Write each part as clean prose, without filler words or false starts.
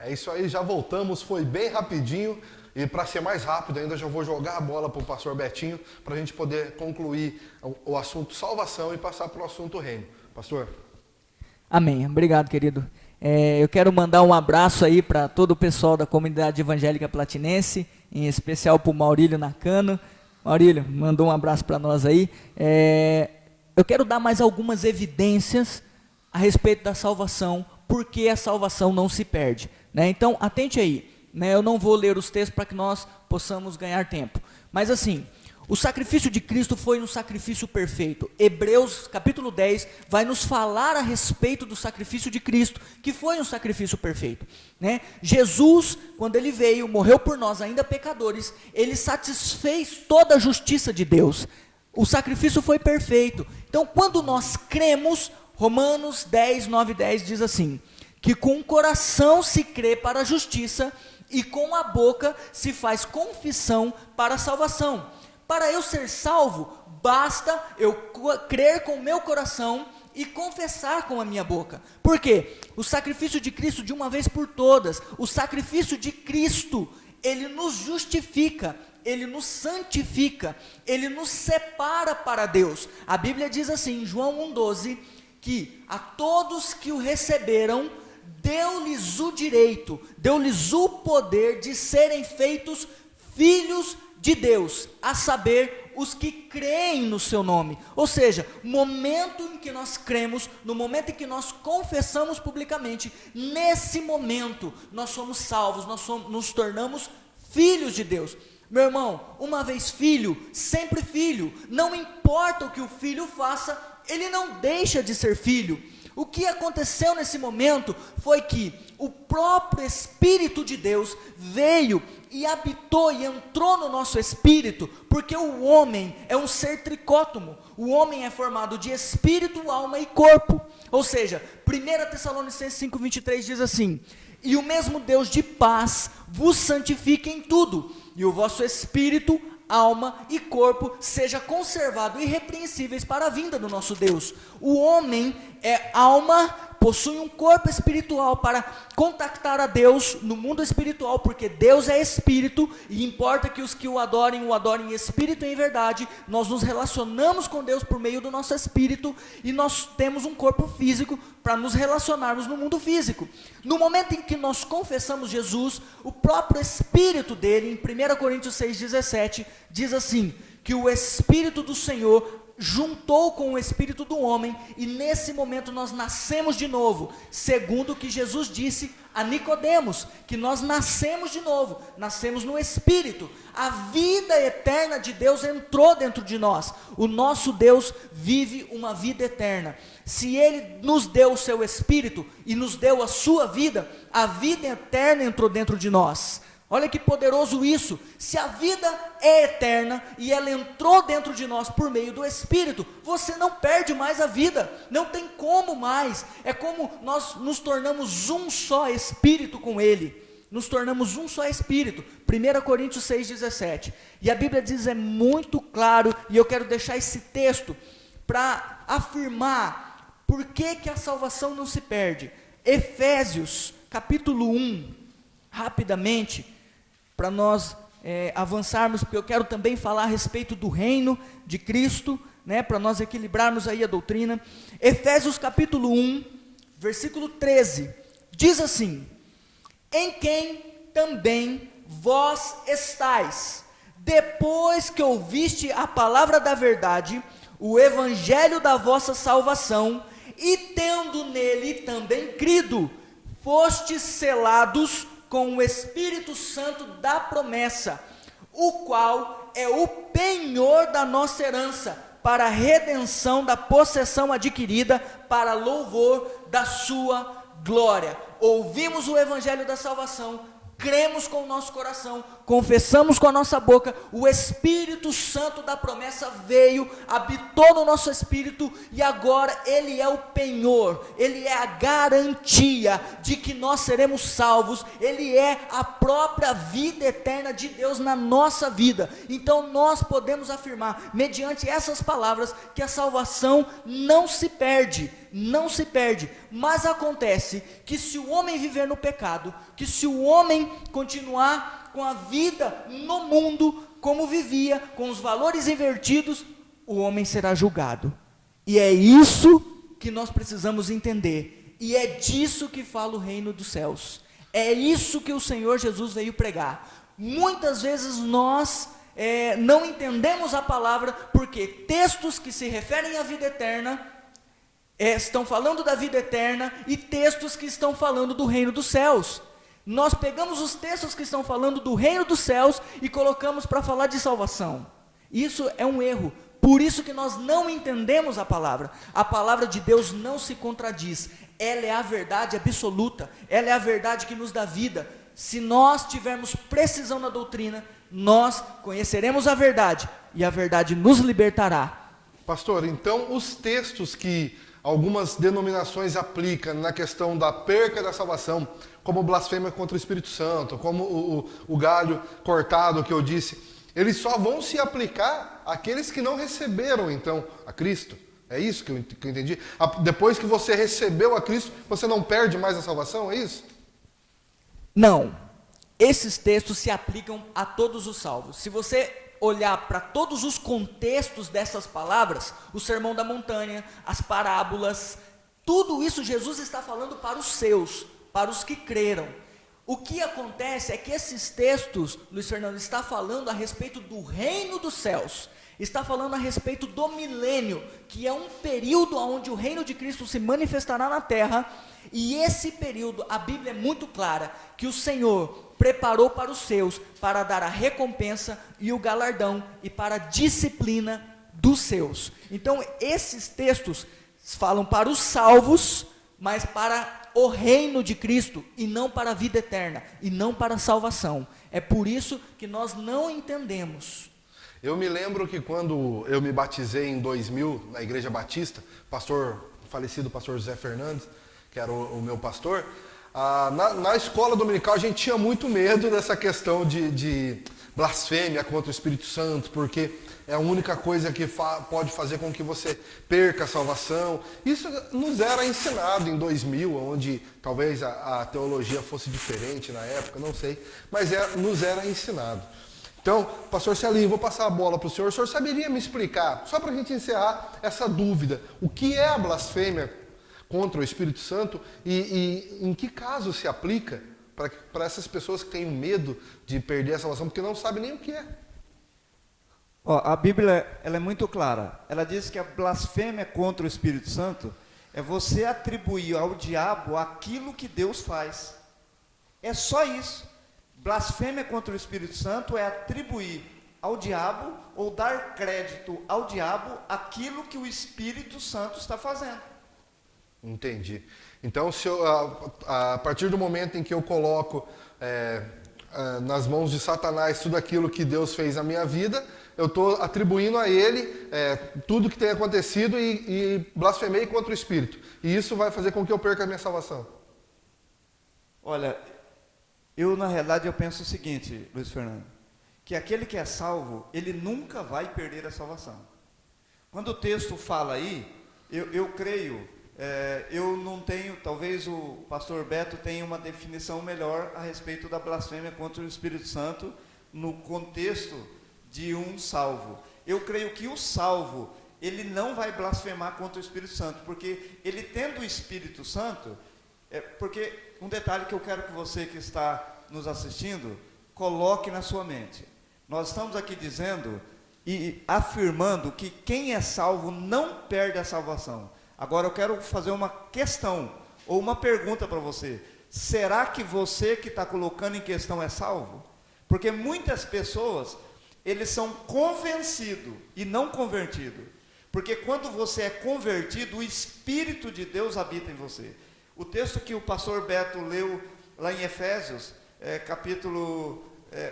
É isso aí, já voltamos, foi bem rapidinho. E para ser mais rápido ainda, já vou jogar a bola para o pastor Betinho, para a gente poder concluir o assunto salvação e passar para o assunto reino. Pastor? Amém. Obrigado, querido. Eu quero mandar um abraço aí para todo o pessoal da comunidade evangélica platinense, em especial para o Maurílio Nakano. Maurílio, mandou um abraço para nós aí. Eu quero dar mais algumas evidências a respeito da salvação, porque a salvação não se perde, né? Então, atente aí, né? Eu não vou ler os textos para que nós possamos ganhar tempo, mas assim, o sacrifício de Cristo foi um sacrifício perfeito. Hebreus capítulo 10 vai nos falar a respeito do sacrifício de Cristo, que foi um sacrifício perfeito, né? Jesus, quando ele veio, morreu por nós, ainda pecadores, ele satisfez toda a justiça de Deus. O sacrifício foi perfeito. Então, quando nós cremos, Romanos 10, 9 e 10 diz assim, que com o coração se crê para a justiça e com a boca se faz confissão para a salvação. Para eu ser salvo, basta eu crer com o meu coração e confessar com a minha boca. Por quê? O sacrifício de Cristo, de uma vez por todas, o sacrifício de Cristo, ele nos justifica, ele nos santifica, ele nos separa para Deus. A Bíblia diz assim, em João 1,12, que a todos que o receberam, deu-lhes o direito, deu-lhes o poder de serem feitos filhos de Deus, a saber, os que creem no seu nome. Ou seja, momento em que nós cremos, no momento em que nós confessamos publicamente, nesse momento, nós somos salvos, nos tornamos filhos de Deus. Meu irmão, uma vez filho, sempre filho, não importa o que o filho faça, ele não deixa de ser filho. O que aconteceu nesse momento foi que o próprio Espírito de Deus veio e habitou e entrou no nosso espírito, porque o homem é um ser tricótomo, o homem é formado de espírito, alma e corpo. Ou seja, 1 Tessalonicenses 5,23 diz assim, e o mesmo Deus de paz vos santifique em tudo, e o vosso espírito, alma e corpo seja conservado irrepreensíveis para a vinda do nosso Deus. O homem é alma, possui um corpo espiritual para contactar a Deus no mundo espiritual, porque Deus é espírito, e importa que os que o adorem em espírito e em verdade. Nós nos relacionamos com Deus por meio do nosso espírito, e nós temos um corpo físico para nos relacionarmos no mundo físico. No momento em que nós confessamos Jesus, o próprio espírito dele, em 1 Coríntios 6,17, diz assim, que o Espírito do Senhor juntou com o espírito do homem, e nesse momento nós nascemos de novo, segundo o que Jesus disse a Nicodemos, que nós nascemos de novo, nascemos no espírito, a vida eterna de Deus entrou dentro de nós, o nosso Deus vive uma vida eterna. Se ele nos deu o seu espírito e nos deu a sua vida, a vida eterna entrou dentro de nós. Olha que poderoso isso. Se a vida é eterna e ela entrou dentro de nós por meio do Espírito, você não perde mais a vida, não tem como mais. É como nós nos tornamos um só Espírito com Ele, nos tornamos um só Espírito. 1 Coríntios 6,17, e a Bíblia diz, é muito claro, e eu quero deixar esse texto para afirmar por que a salvação não se perde. Efésios capítulo 1, rapidamente, para nós avançarmos, porque eu quero também falar a respeito do reino de Cristo, né, para nós equilibrarmos aí a doutrina. Efésios capítulo 1, versículo 13, diz assim, em quem também vós estáis, depois que ouviste a palavra da verdade, o evangelho da vossa salvação, e tendo nele também crido, fostes selados com o Espírito Santo da promessa, o qual é o penhor da nossa herança, para a redenção da possessão adquirida, para louvor da sua glória. Ouvimos o evangelho da salvação, cremos com o nosso coração, confessamos com a nossa boca, o Espírito Santo da promessa veio, habitou no nosso espírito, e agora ele é o penhor, ele é a garantia de que nós seremos salvos, ele é a própria vida eterna de Deus na nossa vida. Então nós podemos afirmar, mediante essas palavras, que a salvação não se perde, não se perde, mas acontece que se o homem viver no pecado, que se o homem continuar com a vida no mundo como vivia, com os valores invertidos, o homem será julgado. E é isso que nós precisamos entender, e é disso que fala o reino dos céus. É isso que o Senhor Jesus veio pregar. Muitas vezes nós não entendemos a palavra, porque textos que se referem à vida eterna estão falando da vida eterna, e textos que estão falando do reino dos céus. Nós pegamos os textos que estão falando do reino dos céus e colocamos para falar de salvação. Isso é um erro. Por isso que nós não entendemos a palavra. A palavra de Deus não se contradiz. Ela é a verdade absoluta. Ela é a verdade que nos dá vida. Se nós tivermos precisão na doutrina, nós conheceremos a verdade, e a verdade nos libertará. Pastor, então os textos que algumas denominações aplicam na questão da perca da salvação, como blasfêmia contra o Espírito Santo, como o galho cortado que eu disse, eles só vão se aplicar àqueles que não receberam, então, a Cristo. É isso que eu entendi? Depois que você recebeu a Cristo, você não perde mais a salvação, é isso? Não. Esses textos se aplicam a todos os salvos. Se você olhar para todos os contextos dessas palavras, o Sermão da Montanha, as parábolas, tudo isso Jesus está falando para os seus, para os que creram. O que acontece é que esses textos, Luiz Fernando, está falando a respeito do reino dos céus, está falando a respeito do milênio, que é um período onde o reino de Cristo se manifestará na terra, e esse período, a Bíblia é muito clara, que o Senhor preparou para os seus, para dar a recompensa e o galardão, e para a disciplina dos seus. Então, esses textos falam para os salvos, mas para o reino de Cristo, e não para a vida eterna, e não para a salvação. É por isso que nós não entendemos. Eu me lembro que quando eu me batizei em 2000, na Igreja Batista, falecido pastor José Fernandes, que era o meu pastor, na escola dominical a gente tinha muito medo dessa questão de blasfêmia contra o Espírito Santo, porque é a única coisa que pode fazer com que você perca a salvação. Isso nos era ensinado em 2000, onde talvez a teologia fosse diferente na época, não sei, mas nos era ensinado. Então, pastor Celinho, vou passar a bola para o senhor saberia me explicar, só para a gente encerrar essa dúvida, o que é a blasfêmia contra o Espírito Santo e em que caso se aplica para essas pessoas que têm medo de perder a salvação, porque não sabem nem o que é? A Bíblia ela é muito clara, ela diz que a blasfêmia contra o Espírito Santo é você atribuir ao diabo aquilo que Deus faz, é só isso. Blasfêmia contra o Espírito Santo é atribuir ao diabo ou dar crédito ao diabo aquilo que o Espírito Santo está fazendo. Entendi. Então, a partir do momento em que eu coloco nas mãos de Satanás tudo aquilo que Deus fez na minha vida, eu estou atribuindo a ele tudo que tem acontecido e blasfemei contra o Espírito. E isso vai fazer com que eu perca a minha salvação. Olha, na realidade eu penso o seguinte, Luiz Fernando, que aquele que é salvo, ele nunca vai perder a salvação. Quando o texto fala aí, eu creio, eu não tenho, talvez o pastor Beto tenha uma definição melhor a respeito da blasfêmia contra o Espírito Santo no contexto de um salvo. Eu creio que o salvo, ele não vai blasfemar contra o Espírito Santo, porque ele tendo o Espírito Santo, porque um detalhe que eu quero que você que está nos assistindo, coloque na sua mente. Nós estamos aqui dizendo e afirmando que quem é salvo não perde a salvação. Agora eu quero fazer uma questão, ou uma pergunta para você. Será que você que está colocando em questão é salvo? Porque muitas pessoas, eles são convencidos e não convertidos. Porque quando você é convertido, o Espírito de Deus habita em você. O texto que o pastor Beto leu lá em Efésios, capítulo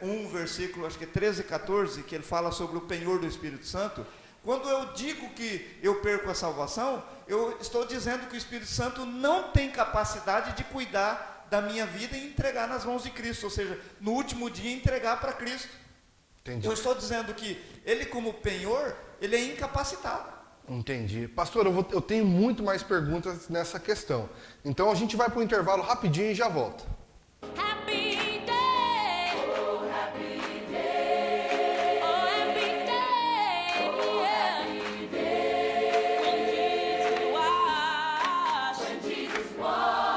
1, versículo acho que 13 e 14, que ele fala sobre o penhor do Espírito Santo. Quando eu digo que eu perco a salvação, eu estou dizendo que o Espírito Santo não tem capacidade de cuidar da minha vida e entregar nas mãos de Cristo, ou seja, no último dia entregar para Cristo. Entendi. Eu estou dizendo que ele como penhor, ele é incapacitado. Entendi. Pastor, eu tenho muito mais perguntas nessa questão. Então a gente vai para o intervalo rapidinho e já volta.